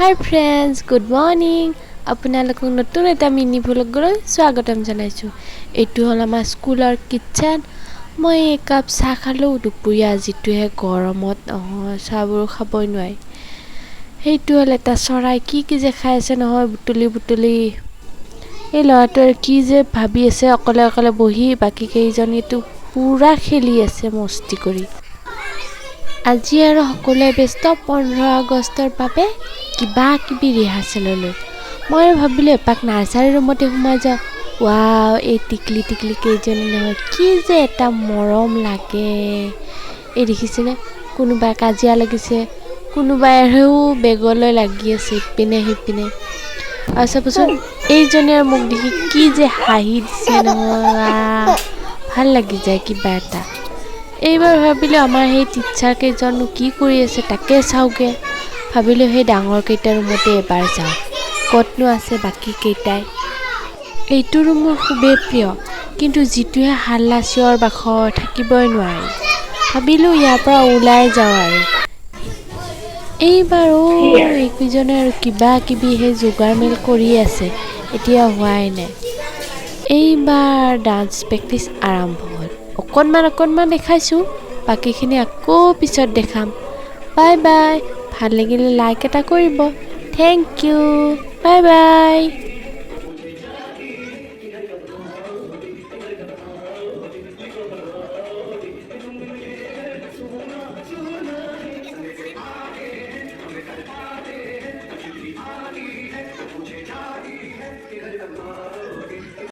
হাই friends, good morning. আপোনালোকক নতুন এটা মিনি ভ্লগলৈ স্বাগতম জনাইছোঁ। এইটো হ'ল আমাৰ স্কুলৰ কিটচেন। মই একাপ চাহ খালোঁ দুপৰীয়া, যিটোহে গৰমত নহয় চাহবোৰ খাবই নোৱাৰি। সেইটো হ'ল এটা চৰাই, কি যে খাই আছে নহয় বুটলি বুটলি। এই ল'ৰাটোৱে কি যে ভাবি আছে অকলে অকলে বহি, বাকী কেইজনীতো পূৰা খেলি আছে মস্তি কৰি। আজি আৰু সকলোৱে ব্যস্ত 15 আগষ্টৰ বাবে কিবা কিবি ৰিহাৰ্চেললৈ। মই ভাবিলোঁ এপাক নাৰ্চাৰী ৰুমতে সোমাই যাওঁ। ৱাও, এই টিকলি টিকলি কেইজনী নহয়, কি যে এটা মৰম লাগে। এই দেখিছেনে, কোনোবাই কাজিয়া লাগিছে, কোনোবাই আৰু বেগলৈ লাগি আছে ইপিনে সিপিনে। আৰু চাবচোন এইজনী আৰু মোক দেখি কি যে হাঁহি দিছে নহয়, ভাল লাগি যায় কিবা এটা। এইবাৰ ভাবিলোঁ আমাৰ সেই টিচাৰ কেইজনো কি কৰি আছে তাকে চাওঁগৈ। ভাবিলোঁ সেই ডাঙৰ কেইটা ৰুমতে এবাৰ যাওঁ, ক'তনো আছে বাকী কেইটাই। এইটো ৰুম মোৰ খুবেই প্ৰিয়, কিন্তু যিটোহে হাল্লা চিঞৰ বাখৰ, থাকিবই নোৱাৰি। ভাবিলোঁ ইয়াৰ পৰা ওলাই যাওঁ আৰু। এইবাৰ এইকেইজনে আৰু কিবা কিবি সেই যোগাৰ মেল কৰি আছে, এতিয়া হোৱাই নাই। এইবাৰ ডান্স প্ৰেক্টিচ আৰম্ভ হ'ল। অকণমান দেখাইছোঁ, বাকীখিনি আকৌ পিছত দেখাম। Bye bye. ভাল লাগিলে লাইক এটা কৰিব। Thank you, bye by.